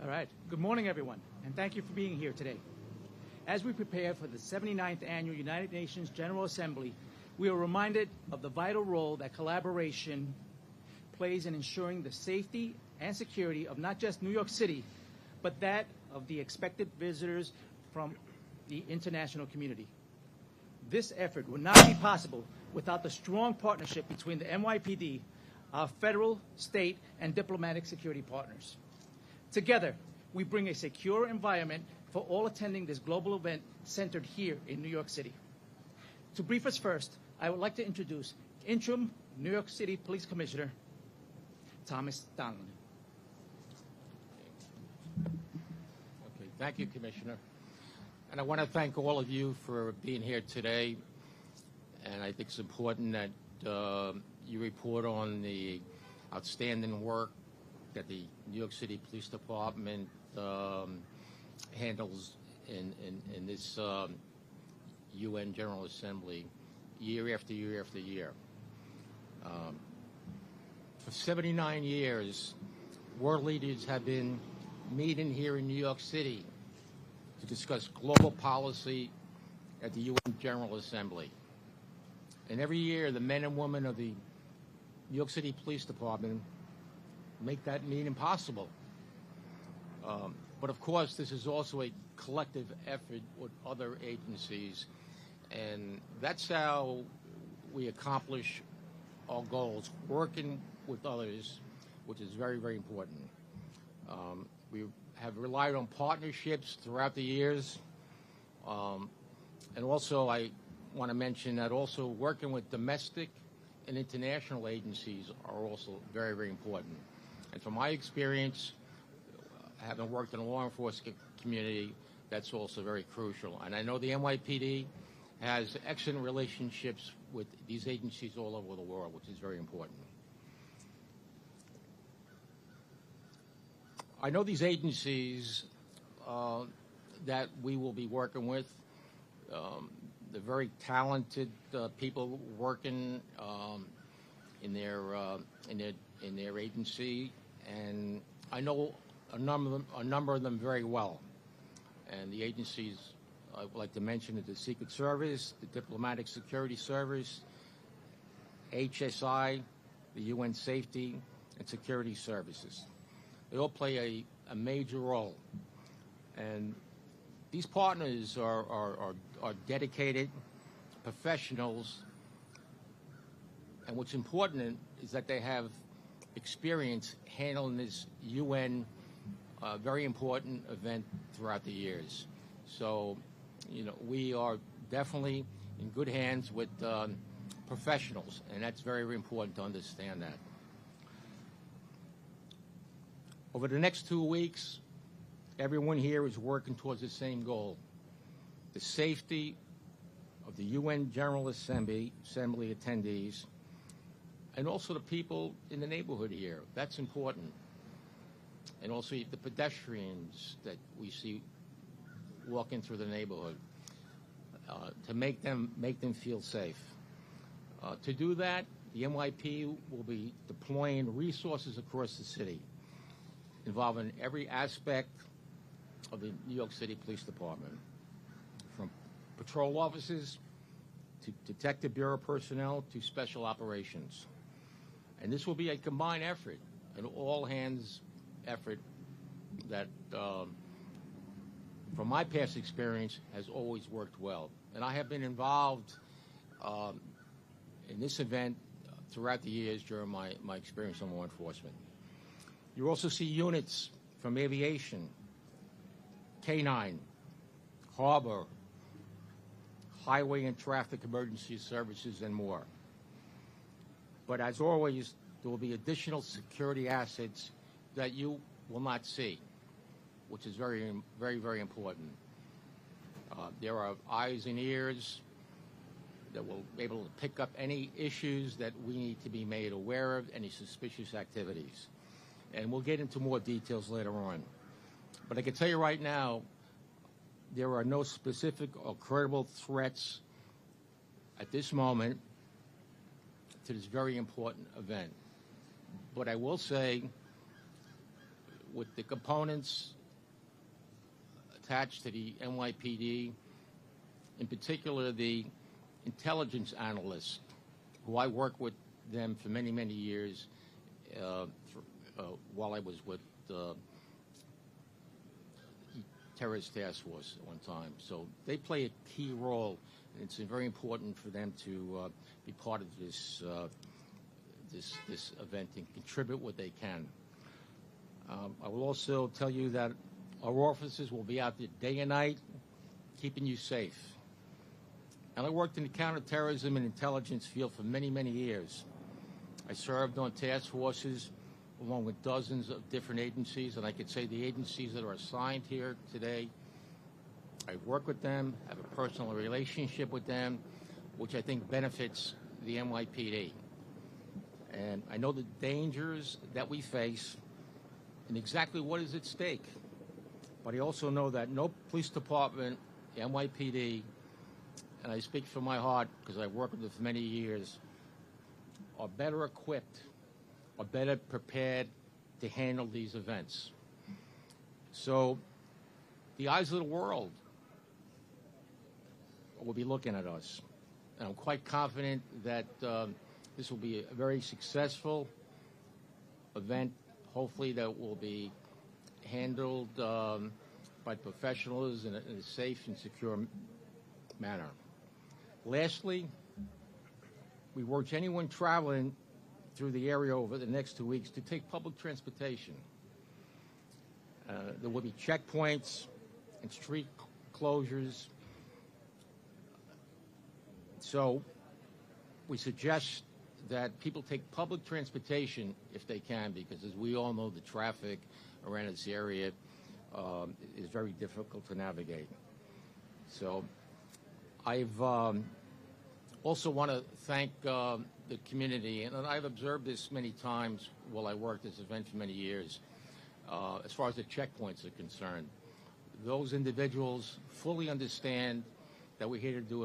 All right. Good morning, everyone, and thank you for being here today. As we prepare for the 79th Annual United Nations General Assembly, we are reminded of the vital role that collaboration plays in ensuring the safety and security of not just New York City, but that of the expected visitors from the international community. This effort would not be possible without the strong partnership between the NYPD, our federal, state, and diplomatic security partners. Together, we bring a secure environment for all attending this global event centered here in New York City. To brief us first, I would like to introduce Interim New York City Police Commissioner Thomas Donlin. Okay, thank you, Commissioner. And I want to thank all of you for being here today. And I think it's important that you report on the outstanding work that the New York City Police Department handles in this UN General Assembly year after year after year. For 79 years, world leaders have been meeting here in New York City to discuss global policy at the UN General Assembly. And every year, the men and women of the New York City Police Department make that meeting possible. But of course, this is also a collective effort with other agencies, and that's how we accomplish our goals, working with others, which is very, very important. We have relied on partnerships throughout the years, and also I want to mention that also working with domestic and international agencies are also very, very important. And from my experience, having worked in the law enforcement community, that's also very crucial. And I know the NYPD has excellent relationships with these agencies all over the world, which is very important. I know these agencies that we will be working with. They're very talented people working in their agency, and I know a number of them very well. And the agencies I would like to mention are the Secret Service, the Diplomatic Security Service, HSI, the UN Safety and Security Services. They all play a major role. And these partners are dedicated professionals, and what's important is that they have experience handling this UN very important event throughout the years. So, you know, we are definitely in good hands with professionals, and that's very, very important to understand that. Over the next 2 weeks, everyone here is working towards the same goal: the safety of the UN General Assembly attendees, and also the people in the neighborhood here. That's important. And also the pedestrians that we see walking through the neighborhood, to make them feel safe. To do that, the NYP will be deploying resources across the city, involving every aspect of the New York City Police Department, from patrol officers to Detective Bureau personnel to special operations. And this will be a combined effort, an all-hands effort that, from my past experience, has always worked well. And I have been involved in this event throughout the years during my experience in law enforcement. You also see units from aviation, K-9, harbor, highway and traffic emergency services, and more. But as always, there will be additional security assets that you will not see, which is very, very, very important. There are eyes and ears that will be able to pick up any issues that we need to be made aware of, any suspicious activities. And we'll get into more details later on. But I can tell you right now, there are no specific or credible threats at this moment to this very important event. But I will say, with the components attached to the NYPD, in particular the intelligence analysts, who I worked with them for many, many years while I was with the terrorist task force at one time. So they play a key role, and it's very important for them to be part of this this event and contribute what they can. I will also tell you that our officers will be out there day and night, keeping you safe. And I worked in the counterterrorism and intelligence field for many, many years. I served on task forces along with dozens of different agencies, and I could say the agencies that are assigned here today, I work with them, have a personal relationship with them, which I think benefits the NYPD. And I know the dangers that we face and exactly what is at stake. But I also know that no police department, the NYPD, and I speak from my heart because I've worked with them for many years, are better equipped, are better prepared to handle these events. So the eyes of the world will be looking at us. And I'm quite confident that this will be a very successful event, hopefully that will be handled by professionals in a safe and secure manner. Lastly, we urge anyone traveling through the area over the next 2 weeks to take public transportation. There will be checkpoints and street closures. So we suggest that people take public transportation if they can, because as we all know, the traffic around this area is very difficult to navigate. So I've also want to thank the community, and I've observed this many times while I worked this event for many years, as far as the checkpoints are concerned. Those individuals fully understand that we're here to do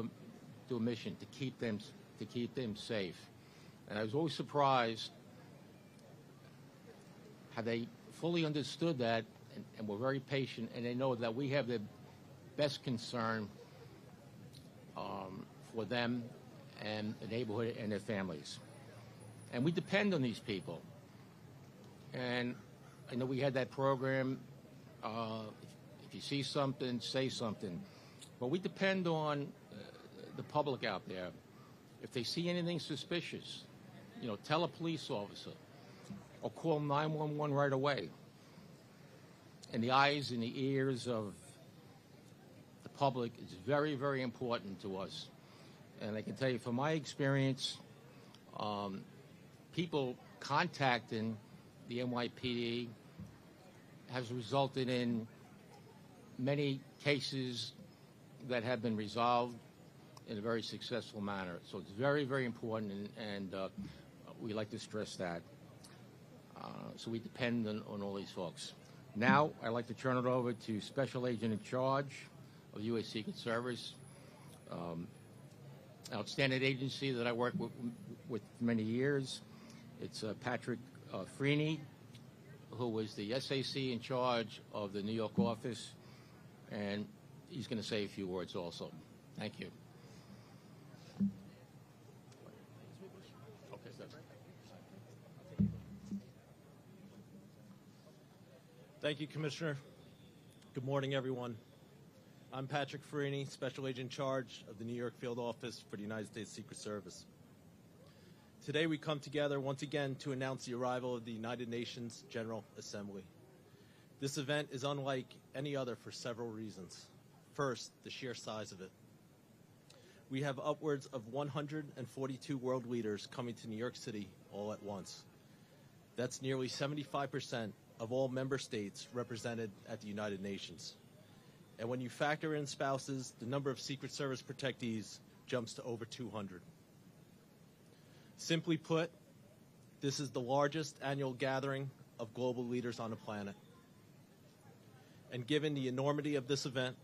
a mission to keep them safe. And I was always surprised how they fully understood that and were very patient, and they know that we have the best concern for them and the neighborhood and their families. And we depend on these people. And I know we had that program, if you see something, say something. But we depend on the public out there. If they see anything suspicious, tell a police officer or call 911 right away. And the eyes and the ears of the public is very, very important to us. And I can tell you from my experience, people contacting the NYPD has resulted in many cases that have been resolved in a very successful manner. So it's very, very important, and we like to stress that. So we depend on all these folks. Now, I'd like to turn it over to Special Agent in Charge of the U.S. Secret Service, outstanding agency that I worked with for many years. It's Patrick Freeney, who was the SAC in charge of the New York office, and he's going to say a few words also. Thank you. Thank you, Commissioner. Good morning, everyone. I'm Patrick Freeney, Special Agent in Charge of the New York Field Office for the United States Secret Service. Today we come together once again to announce the arrival of the United Nations General Assembly. This event is unlike any other for several reasons. First, the sheer size of it. We have upwards of 142 world leaders coming to New York City all at once. That's nearly 75% of all member states represented at the United Nations. And when you factor in spouses, the number of Secret Service protectees jumps to over 200. Simply put, this is the largest annual gathering of global leaders on the planet. And given the enormity of this event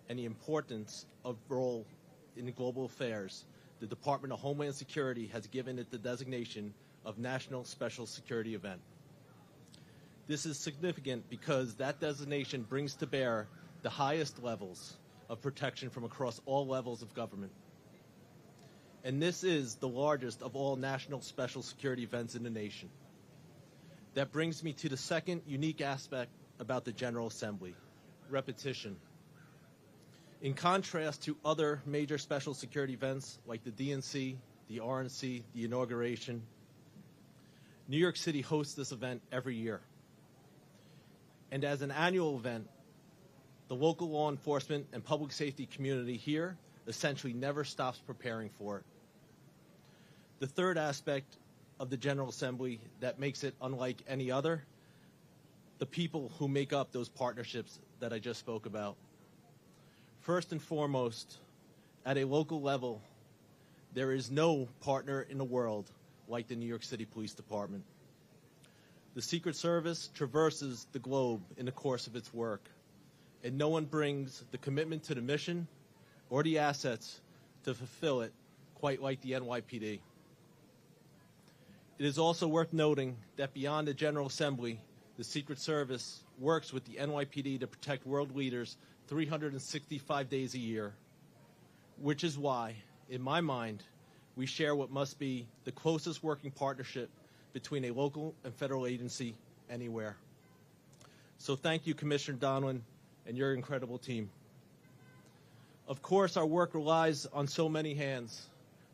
and the importance of role in global affairs, the Department of Homeland Security has given it the designation of National Special Security Event. This is significant because that designation brings to bear the highest levels of protection from across all levels of government. And this is the largest of all national special security events in the nation. That brings me to the second unique aspect about the General Assembly, repetition. In contrast to other major special security events like the DNC, the RNC, the inauguration, New York City hosts this event every year. And as an annual event, the local law enforcement and public safety community here essentially never stops preparing for it. The third aspect of the General Assembly that makes it unlike any other, the people who make up those partnerships that I just spoke about. First and foremost, at a local level, there is no partner in the world like the New York City Police Department. The Secret Service traverses the globe in the course of its work, and no one brings the commitment to the mission or the assets to fulfill it quite like the NYPD. It is also worth noting that beyond the General Assembly, the Secret Service works with the NYPD to protect world leaders 365 days a year, which is why, in my mind, we share what must be the closest working partnership between a local and federal agency anywhere. So thank you, Commissioner Donlin, and your incredible team. Of course, our work relies on so many hands,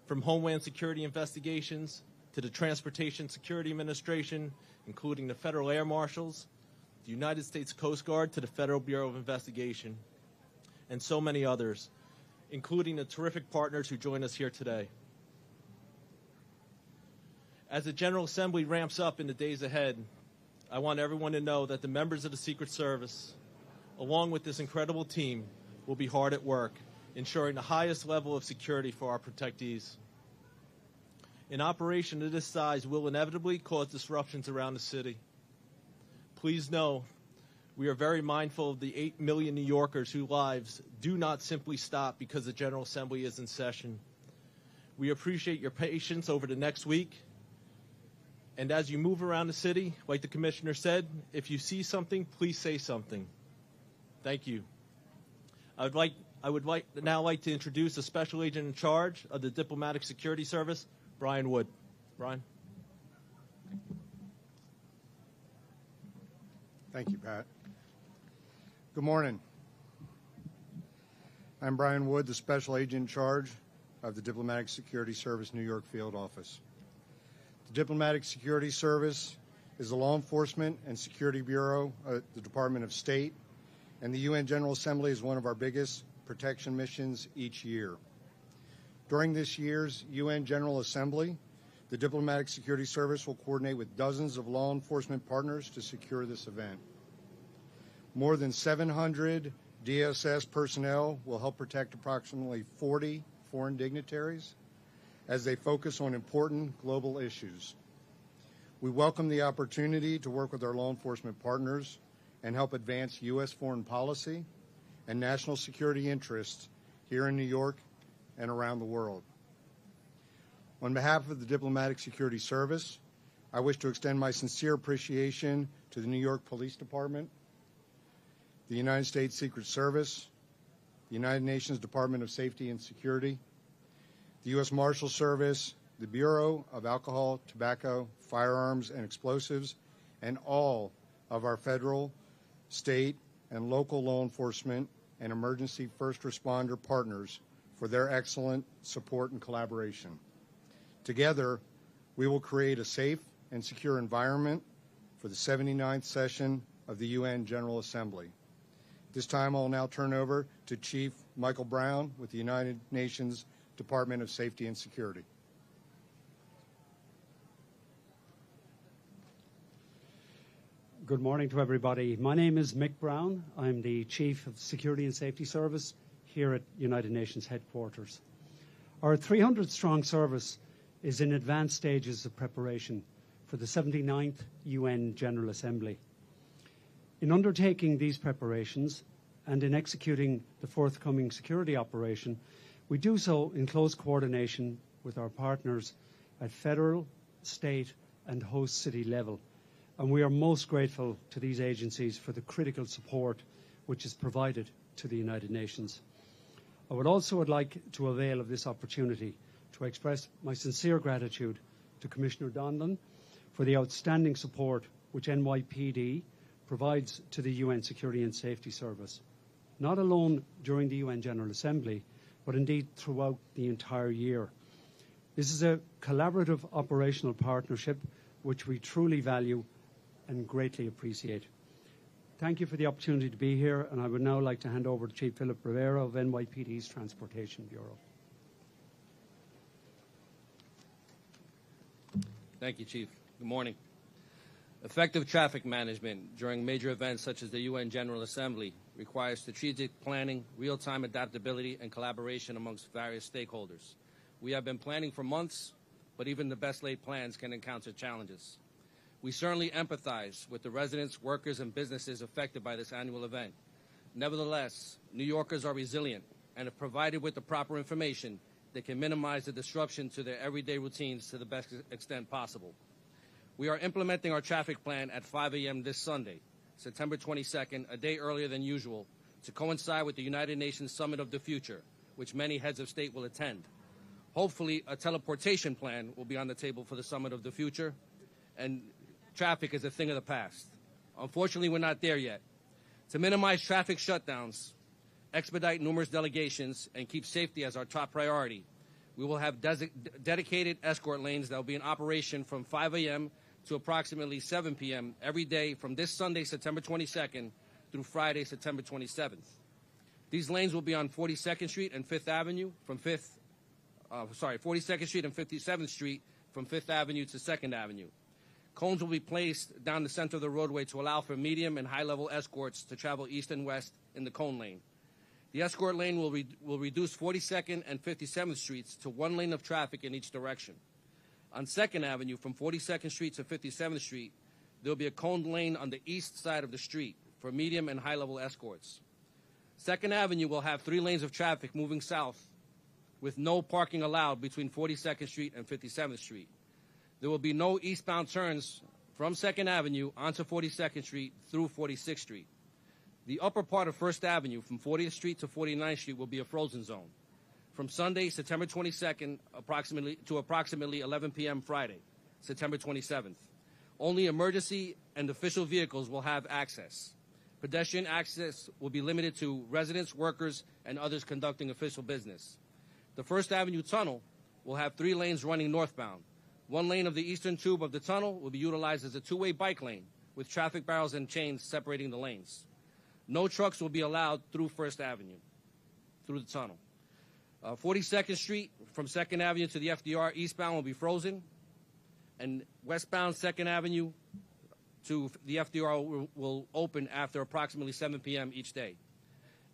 from Homeland Security investigations to the Transportation Security Administration, including the Federal Air Marshals, the United States Coast Guard to the Federal Bureau of Investigation, and so many others, including the terrific partners who join us here today. As the General Assembly ramps up in the days ahead, I want everyone to know that the members of the Secret Service, along with this incredible team, will be hard at work, ensuring the highest level of security for our protectees. An operation of this size will inevitably cause disruptions around the city. Please know we are very mindful of the 8 million New Yorkers whose lives do not simply stop because the General Assembly is in session. We appreciate your patience over the next week. And as you move around the city, like the Commissioner said, if you see something, please say something. Thank you. I would now like to introduce the Special Agent in charge of the Diplomatic Security Service, Brian Wood. Brian. Thank you, Pat. Good morning. I'm Brian Wood, the Special Agent in charge of the Diplomatic Security Service New York Field Office. The Diplomatic Security Service is the law enforcement and security bureau of the Department of State, and the UN General Assembly is one of our biggest protection missions each year. During this year's UN General Assembly, the Diplomatic Security Service will coordinate with dozens of law enforcement partners to secure this event. More than 700 DSS personnel will help protect approximately 40 foreign dignitaries as they focus on important global issues. We welcome the opportunity to work with our law enforcement partners and help advance U.S. foreign policy and national security interests here in New York and around the world. On behalf of the Diplomatic Security Service, I wish to extend my sincere appreciation to the New York Police Department, the United States Secret Service, the United Nations Department of Safety and Security, the U.S. Marshal Service, the Bureau of Alcohol, Tobacco, Firearms, and Explosives, and all of our federal, state, and local law enforcement and emergency first responder partners for their excellent support and collaboration. Together, we will create a safe and secure environment for the 79th session of the UN General Assembly. This time, I'll now turn over to Chief Michael Brown with the United Nations Department of Safety and Security. Good morning to everybody. My name is Mick Brown. I'm the Chief of Security and Safety Service here at United Nations headquarters. Our 300-strong service is in advanced stages of preparation for the 79th UN General Assembly. In undertaking these preparations and in executing the forthcoming security operation, we do so in close coordination with our partners at federal, state, and host city level. And we are most grateful to these agencies for the critical support which is provided to the United Nations. I would like to avail of this opportunity to express my sincere gratitude to Commissioner Donlan for the outstanding support which NYPD provides to the UN Security and Safety Service, not alone during the UN General Assembly, but indeed throughout the entire year. This is a collaborative operational partnership which we truly value and greatly appreciate. Thank you for the opportunity to be here, and I would now like to hand over to Chief Philip Rivera of NYPD's Transportation Bureau. Thank you, Chief. Good morning. Effective traffic management during major events such as the UN General Assembly requires strategic planning, real-time adaptability, and collaboration amongst various stakeholders. We have been planning for months, but even the best-laid plans can encounter challenges. We certainly empathize with the residents, workers, and businesses affected by this annual event. Nevertheless, New Yorkers are resilient, and if provided with the proper information, they can minimize the disruption to their everyday routines to the best extent possible. We are implementing our traffic plan at 5 a.m. this Sunday, September 22nd, a day earlier than usual, to coincide with the United Nations Summit of the Future, which many heads of state will attend. Hopefully, a teleportation plan will be on the table for the Summit of the Future, and traffic is a thing of the past. Unfortunately, we're not there yet. To minimize traffic shutdowns, expedite numerous delegations, and keep safety as our top priority, we will have dedicated escort lanes that will be in operation from 5 a.m. to approximately 7 p.m. every day from this Sunday, September 22nd, through Friday, September 27th. These lanes will be on 42nd Street and 5th Avenue from 42nd Street and 57th Street from 5th Avenue to 2nd Avenue. Cones will be placed down the center of the roadway to allow for medium and high-level escorts to travel east and west in the cone lane. The escort lane will reduce 42nd and 57th Streets to one lane of traffic in each direction. On 2nd Avenue, from 42nd Street to 57th Street, there will be a coned lane on the east side of the street for medium and high-level escorts. 2nd Avenue will have 3 lanes of traffic moving south with no parking allowed between 42nd Street and 57th Street. There will be no eastbound turns from 2nd Avenue onto 42nd Street through 46th Street. The upper part of 1st Avenue from 40th Street to 49th Street will be a frozen zone from Sunday, September 22nd, approximately 11 p.m. Friday, September 27th. Only emergency and official vehicles will have access. Pedestrian access will be limited to residents, workers, and others conducting official business. The 1st Avenue tunnel will have 3 lanes running northbound. One lane of the eastern tube of the tunnel will be utilized as a 2-way bike lane with traffic barriers and chains separating the lanes. No trucks will be allowed through 1st Avenue, through the tunnel. 42nd Street from 2nd Avenue to the FDR eastbound will be frozen, and westbound 2nd Avenue to the FDR will open after approximately 7 p.m. each day.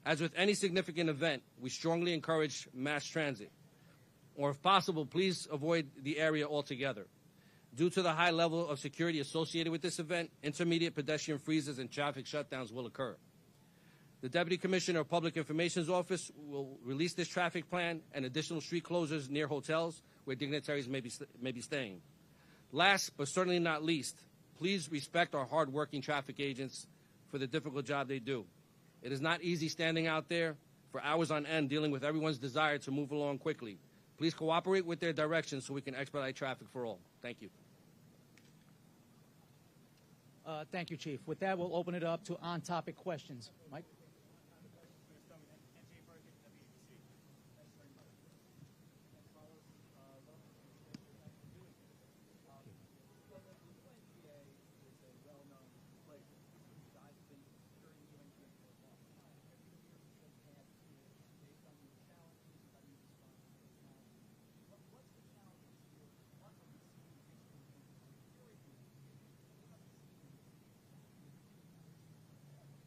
As with any significant event, we strongly encourage mass transit, or if possible, please avoid the area altogether. Due to the high level of security associated with this event, intermediate pedestrian freezes and traffic shutdowns will occur. The Deputy Commissioner of Public Information's office will release this traffic plan and additional street closures near hotels where dignitaries may be staying. Last, but certainly not least, please respect our hard-working traffic agents for the difficult job they do. It is not easy standing out there for hours on end dealing with everyone's desire to move along quickly. Please cooperate with their directions so we can expedite traffic for all. Thank you. Thank you, Chief. With that, we'll open it up to on-topic questions. Mike?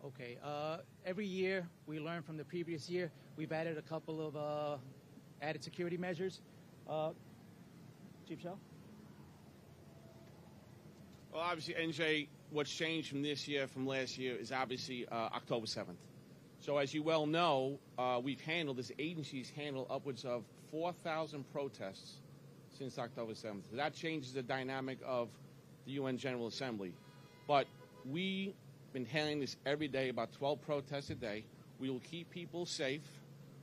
Okay. Every year, we learn from the previous year. We've added a couple of added security measures. Chief Shell? Well, obviously, NJ, what's changed from this year from last year is obviously October 7th. So as you well know, this agency's handled upwards of 4,000 protests since October 7th. So that changes the dynamic of the UN General Assembly. But we been handling this every day, about 12 protests a day. We will keep people safe.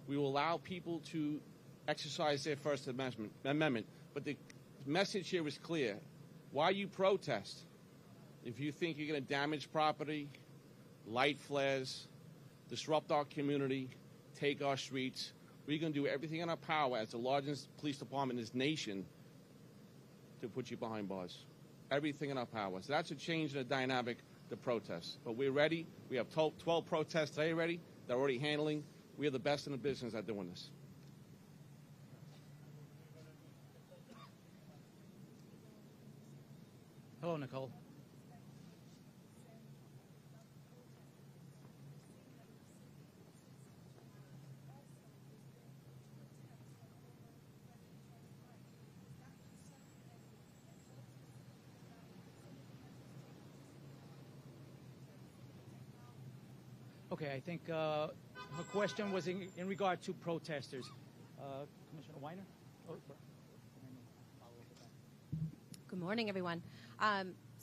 We will allow people to exercise their First Amendment. But the message here is clear. Why you protest? If you think you're going to damage property, light flares, disrupt our community, take our streets, we're going to do everything in our power as the largest police department in this nation to put you behind bars. Everything in our power. So that's a change in the dynamic, the protests. But we're ready. We have 12 protests today ready. They're already handling. We are the best in the business at doing this. Hello, Nicole. Okay, I think her question was in regard to protesters. Commissioner Weiner? Good morning, everyone.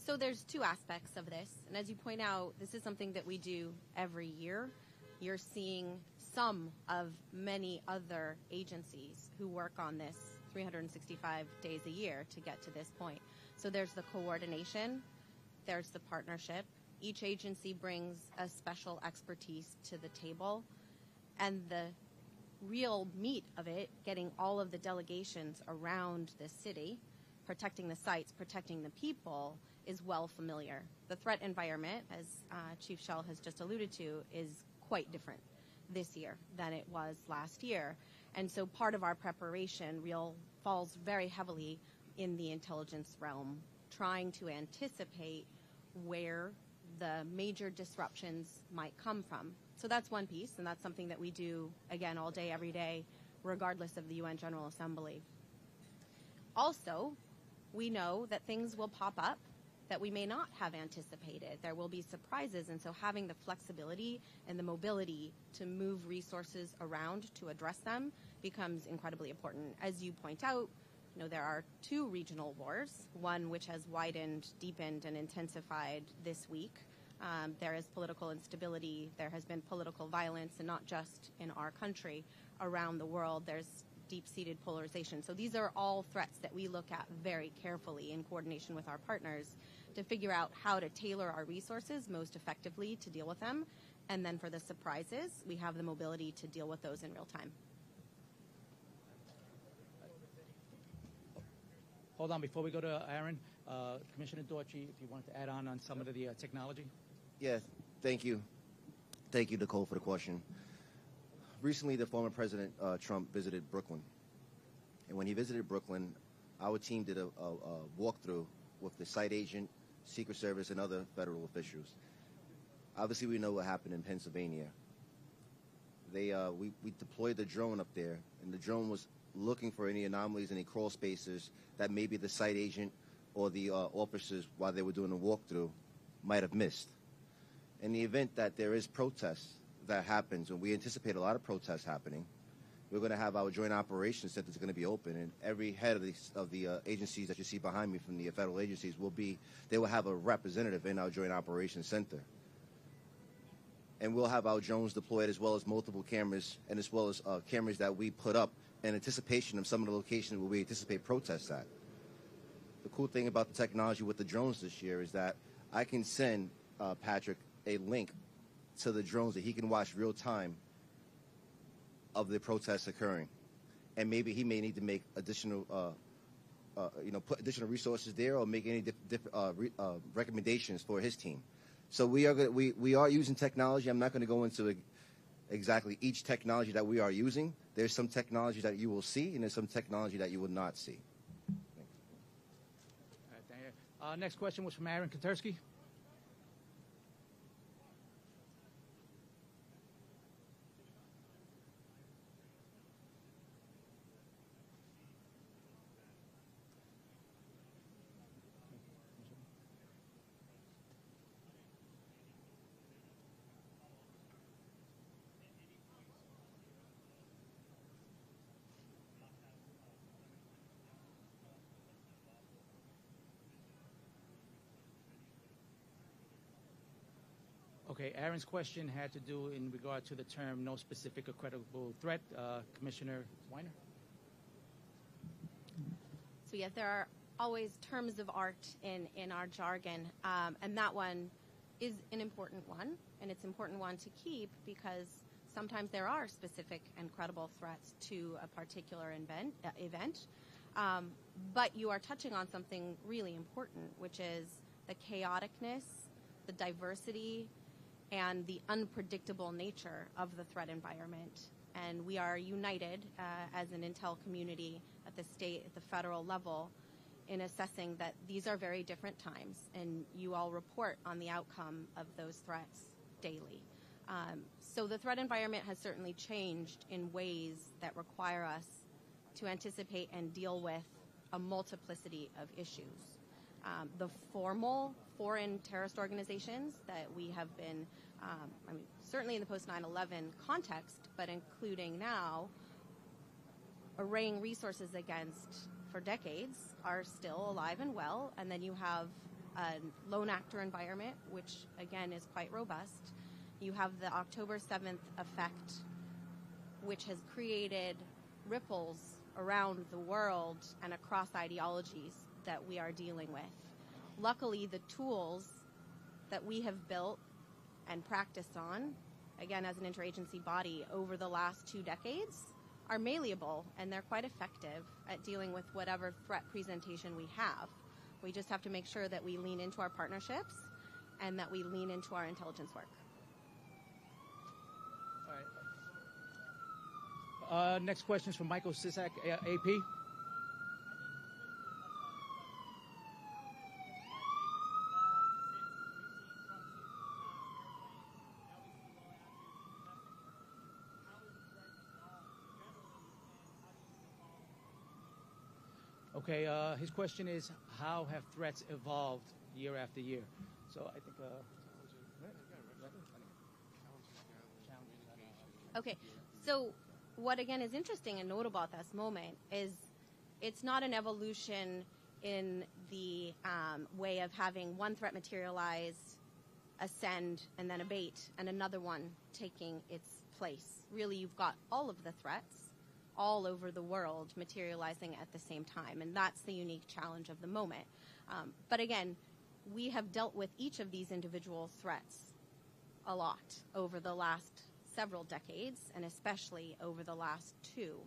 So there's two aspects of this, and as you point out, this is something that we do every year. You're seeing some of many other agencies who work on this 365 days a year to get to this point. So there's the coordination, there's the partnership. Each agency brings a special expertise to the table, and the real meat of it, getting all of the delegations around the city, protecting the sites, protecting the people, is well familiar. The threat environment, as Chief Schell has just alluded to, is quite different this year than it was last year. And so part of our preparation falls very heavily in the intelligence realm, trying to anticipate where the major disruptions might come from. So that's one piece, and that's something that we do, again, all day, every day, regardless of the UN General Assembly. Also, we know that things will pop up that we may not have anticipated. There will be surprises, and so having the flexibility and the mobility to move resources around to address them becomes incredibly important. As you point out, there are two regional wars, one which has widened, deepened, and intensified this week. There is political instability. There has been political violence, and not just in our country, around the world. There's deep-seated polarization. So these are all threats that we look at very carefully in coordination with our partners to figure out how to tailor our resources most effectively to deal with them. And then for the surprises, we have the mobility to deal with those in real time. Hold on, before we go to Aaron, Commissioner Dorchi, if you wanted to add on some of the technology. Yes, thank you. Thank you, Nicole, for the question. Recently, the former President Trump visited Brooklyn. And when he visited Brooklyn, our team did a walkthrough with the site agent, Secret Service, and other federal officials. Obviously, we know what happened in Pennsylvania. We deployed the drone up there, and the drone was looking for any anomalies, any crawl spaces that maybe the site agent or the officers, while they were doing the walkthrough, might have missed. In the event that there is protests that happens, and we anticipate a lot of protests happening, we're going to have our Joint Operations Center is going to be open, and every head of the agencies that you see behind me from the federal agencies they will have a representative in our Joint Operations Center. And we'll have our drones deployed, as well as multiple cameras, and as well as cameras that we put up in anticipation of some of the locations where we anticipate protests at. The cool thing about the technology with the drones this year is that I can send Patrick a link to the drones that he can watch real time of the protests occurring. And maybe he may need to make additional, put additional resources there, or make any recommendations for his team. So we are using technology. I'm not going to go into exactly each technology that we are using. There's some technology that you will see, and there's some technology that you will not see. All right, thank you. Next question was from Aaron Katersky. Okay, Aaron's question had to do in regard to the term no specific or credible threat. Commissioner Weiner? So yes, there are always terms of art in our jargon, and that one is an important one, and it's an important one to keep because sometimes there are specific and credible threats to a particular event. But you are touching on something really important, which is the chaoticness, the diversity, and the unpredictable nature of the threat environment. And we are united as an intel community at the state, at the federal level, in assessing that these are very different times, and you all report on the outcome of those threats daily. So the threat environment has certainly changed in ways that require us to anticipate and deal with a multiplicity of issues. The formal foreign terrorist organizations that we have been, certainly in the post 9/11 context, but including now, arraying resources against for decades are still alive and well. And then you have a lone actor environment, which again is quite robust. You have the October 7th effect, which has created ripples around the world and across ideologies that we are dealing with. Luckily, the tools that we have built and practiced on, again as an interagency body over the last 2 decades, are malleable, and they're quite effective at dealing with whatever threat presentation we have. We just have to make sure that we lean into our partnerships and that we lean into our intelligence work. All right. Next question is from Michael Sisak, AP. Okay, his question is, how have threats evolved year after year? So I think... Okay, so what again is interesting and notable at this moment is it's not an evolution in the way of having one threat materialize, ascend, and then abate, and another one taking its place. Really, you've got all of the threats all over the world materializing at the same time, and that's the unique challenge of the moment. But again, we have dealt with each of these individual threats a lot over the last several decades, and especially over the last 2.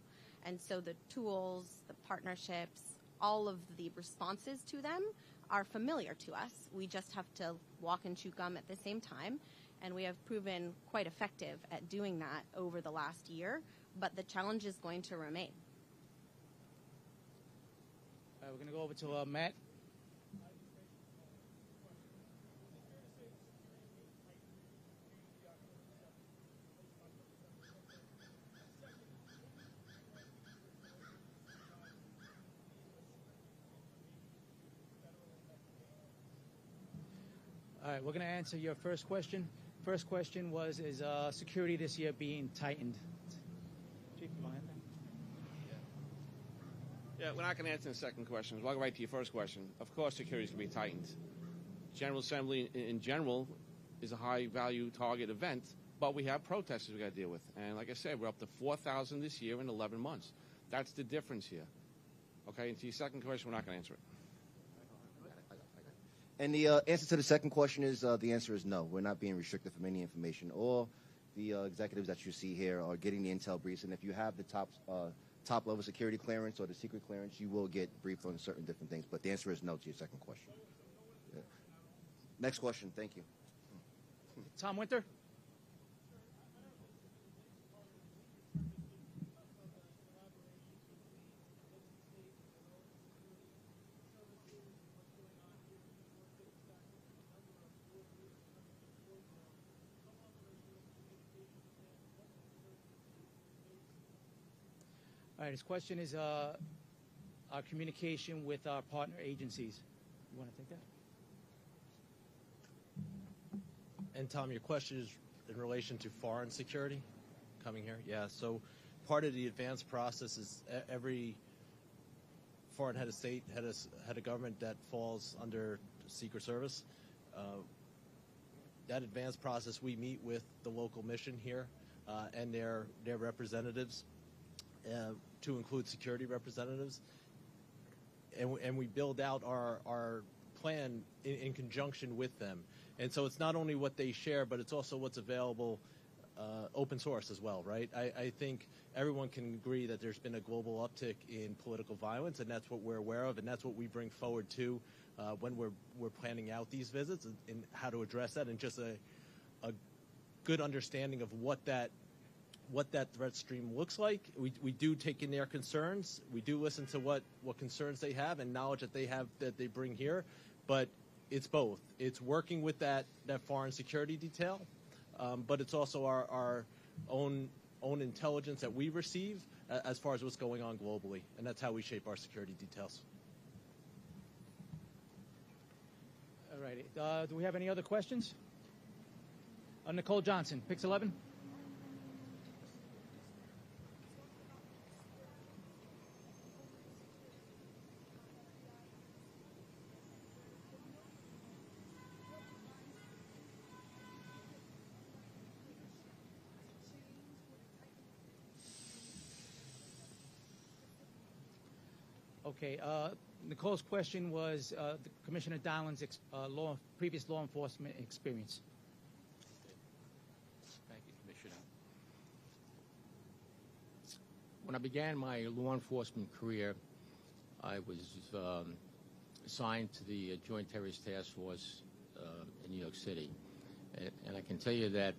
And so the tools, the partnerships, all of the responses to them are familiar to us. We just have to walk and chew gum at the same time, and we have proven quite effective at doing that over the last year, but the challenge is going to remain. We're going to go over to Matt. All right, we're going to answer your first question. First question was, is security this year being tightened? Chief, you want to answer? Yeah, we're not going to answer the second question. We'll go right to your first question. Of course, security is going to be tightened. General Assembly, in general, is a high-value target event, but we have protesters we got to deal with. And like I said, we're up to 4,000 this year in 11 months. That's the difference here. Okay, and to your second question, we're not going to answer it. And the answer to the second question is the answer is no. We're not being restricted from any information. All the executives that you see here are getting the intel briefs, and if you have the top-level security clearance or the secret clearance, you will get briefed on certain different things. But the answer is no to your second question. Yeah. Next question. Thank you. Tom Winter. All right, his question is our communication with our partner agencies. You want to take that? And Tom, your question is in relation to foreign security coming here? Yeah, so part of the advanced process is every foreign head of state, head of government that falls under Secret Service that advanced process, we meet with the local mission here and their representatives, to include security representatives, and we build out our plan in conjunction with them. And so it's not only what they share, but it's also what's available open source as well, right? I think everyone can agree that there's been a global uptick in political violence, and that's what we're aware of, and that's what we bring forward too when we're planning out these visits and how to address that, and just a good understanding of what that threat stream looks like. We do take in their concerns. We do listen to what concerns they have and knowledge that they have that they bring here, but it's both. It's working with that foreign security detail, but it's also our own intelligence that we receive as far as what's going on globally, and that's how we shape our security details. All righty. Do we have any other questions? Nicole Johnson, Pix 11. Okay. Nicole's question was Commissioner Donlan's previous law enforcement experience. Thank you, Commissioner. When I began my law enforcement career, I was assigned to the Joint Terrorist Task Force in New York City. And I can tell you that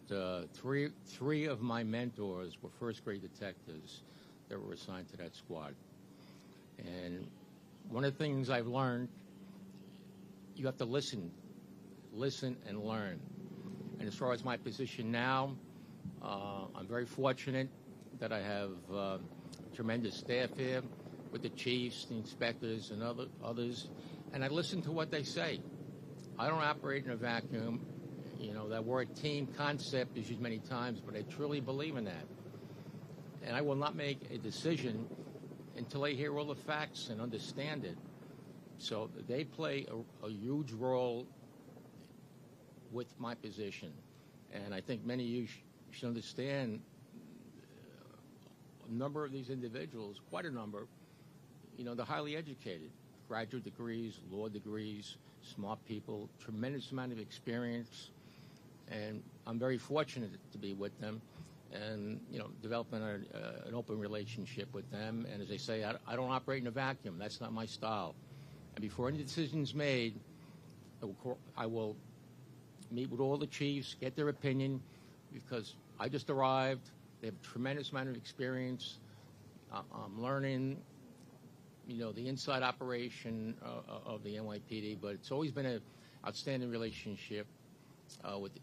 three of my mentors were first-grade detectives that were assigned to that squad. And one of the things I've learned, you have to listen and learn. And as far as my position now, I'm very fortunate that I have tremendous staff here with the chiefs, the inspectors, and others. And I listen to what they say. I don't operate in a vacuum. You know, that word team concept is used many times, but I truly believe in that. And I will not make a decision until I hear all the facts and understand it. So they play a huge role with my position. And I think many of you should understand a number of these individuals, quite a number, you know, they're highly educated, graduate degrees, law degrees, smart people, tremendous amount of experience. And I'm very fortunate to be with them and, you know, developing an open relationship with them. And as I say, I don't operate in a vacuum. That's not my style. And before any decision's made, I will meet with all the chiefs, get their opinion, because I just arrived. They have a tremendous amount of experience. I'm learning, you know, the inside operation of the NYPD, but it's always been an outstanding relationship with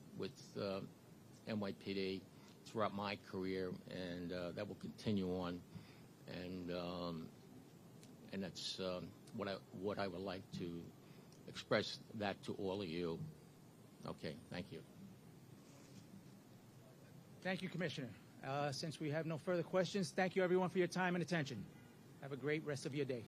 NYPD throughout my career, and that will continue on, and that's what I would like to express that to all of you. Okay, thank you. Thank you, Commissioner. Since we have no further questions, thank you everyone for your time and attention. Have a great rest of your day.